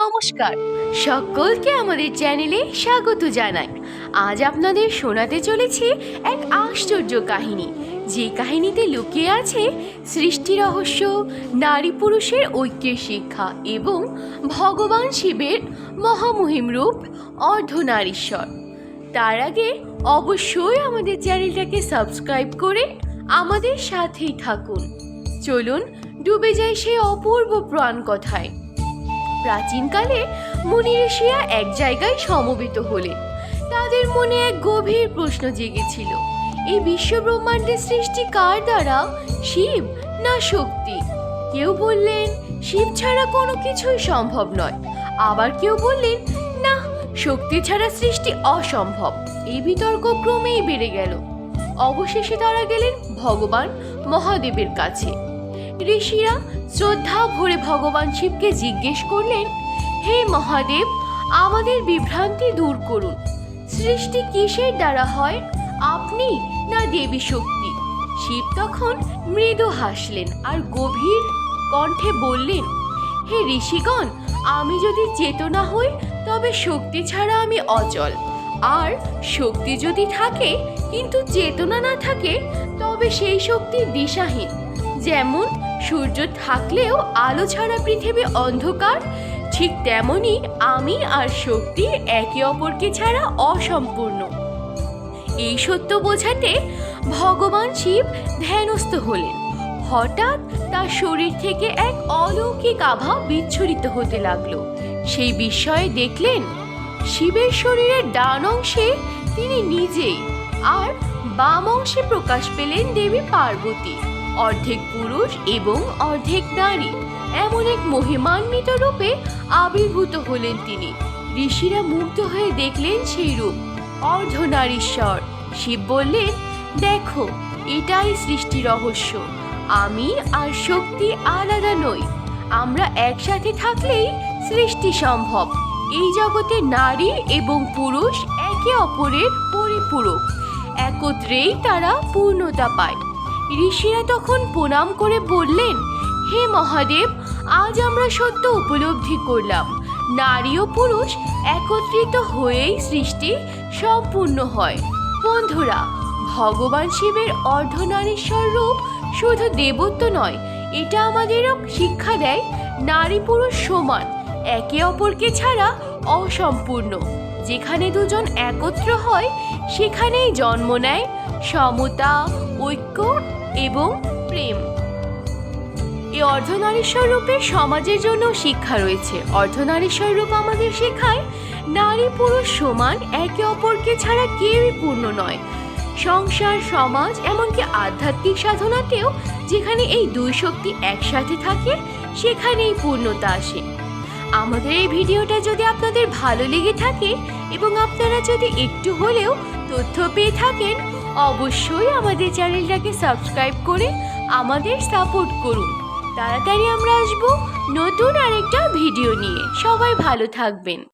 নমস্কার, সকলকে আমাদের চ্যানেলে স্বাগত জানাই। আজ আপনাদের শোনাতে চলেছি এক আশ্চর্য কাহিনী, যে কাহিনীতে লুকিয়ে আছে সৃষ্টি রহস্য, নারী পুরুষের ঐক্যের শিক্ষা এবং ভগবান শিবের মহামহিম রূপ অর্ধনারীশ্বর। তার আগে অবশ্যই আমাদের চ্যানেলটাকে সাবস্ক্রাইব করে আমাদের সাথেই থাকুন। চলুন ডুবে যাই সেই অপূর্ব প্রাণ কথায়। প্রাচীনকালে মুনি ঋষিরা এক জায়গায় সমবেত হলেন। তাদের মনে এক গভীর প্রশ্ন জেগেছিল, এই বিশ্ব ব্রহ্মাণ্ডের সৃষ্টি কার দ্বারা, শিব না শক্তি? কেউ বললেন শিব ছাড়া কোনো কিছুই সম্ভব নয়, আবার কেউ বললেন না, শক্তি ছাড়া সৃষ্টি অসম্ভব। এই বিতর্ক ক্রমেই বেড়ে গেল। অবশেষে তারা গেলেন ভগবান মহাদেবের কাছে। ঋষিরা শ্রদ্ধা ভরে ভগবান শিবকে জিজ্ঞেস করলেন, হে মহাদেব, আমাদের বিভ্রান্তি দূর করুন। সৃষ্টি কিসের দ্বারা হয়, আপনি না দেবী শক্তি? শিব তখন মৃদু হাসলেন আর গভীর কণ্ঠে বললেন, হে ঋষিগণ, আমি যদি চেতনা হই তবে শক্তি ছাড়া আমি অচল, আর শক্তি যদি থাকে কিন্তু চেতনা না থাকে তবে সেই শক্তি দিশাহীন। যেমন সূর্য থাকলেও আলো ছাড়া পৃথিবী অন্ধকার, ঠিক তেমনি আমি আর শক্তি একে অপরকে ছাড়া অসম্পূর্ণ। এই সত্য বোঝাতে ভগবান শিব ধ্যানস্থ হলেন। হঠাৎ তার শরীর থেকে এক অলৌকিক আভা বিচ্ছুরিত হতে লাগলো। সেই বিস্ময়ে দেখলেন শিবের শরীরের ডান অংশে তিনি নিজেই, আর বাম অংশে প্রকাশ পেলেন দেবী পার্বতী, অর্ধেক পুরুষ এবং অর্ধেক নারী। এমন এক মহিমান্বিত রূপে আবির্ভূত হলেন তিনি। ঋষিরা মুগ্ধ হয়ে দেখলেন সেই রূপ অর্ধনারীশ্বর। শিব বললেন, দেখো, এটাই সৃষ্টি রহস্য। আমি আর শক্তি আলাদা নই, আমরা একসাথে থাকলেই সৃষ্টি সম্ভব। এই জগতে নারী এবং পুরুষ একে অপরের পরিপূরক, একত্রেই তারা পূর্ণতা পায়। ঋষিরা তখন প্রণাম করে বললেন, হে মহাদেব, আজ আমরা সত্য উপলব্ধি করলাম, নারী ও পুরুষ একত্রিত হয়েই সৃষ্টি সম্পূর্ণ হয়। বন্ধুরা, ভগবান শিবের অর্ধনারীশ্বর রূপ শুধু দেবত্ব নয়, এটা আমাদেরও শিক্ষা দেয় নারী পুরুষ সমান, একে অপরকে ছাড়া অসম্পূর্ণ। যেখানে দুজন একত্র হয় সেখানেই জন্ম নেয় সমতা, ঐক্য এবং প্রেম। এই অর্ধনারীশ্বর রূপে সমাজের জন্য শিক্ষা রয়েছে। অর্ধনারীশ্বর রূপ আমাদের শেখায় নারী পুরুষ সমান, একে অপরকে ছাড়া কেউই পূর্ণ নয়। সংসার, সমাজ, এমনকি আধ্যাত্মিক সাধনাতেও যেখানে এই দুই শক্তি একসাথে থাকে সেখানেই পূর্ণতা আসে। আমাদের এই ভিডিওটা যদি আপনাদের ভালো লেগে থাকে এবং আপনারা যদি একটু হলেও তথ্য পেয়ে থাকেন, অবশ্যই আমাদের চ্যানেলটাকে সাবস্ক্রাইব করে আমাদের সাপোর্ট করুন। তাড়াতাড়ি আমরা আসবো নতুন আরেকটা ভিডিও নিয়ে। সবাই ভালো থাকবেন।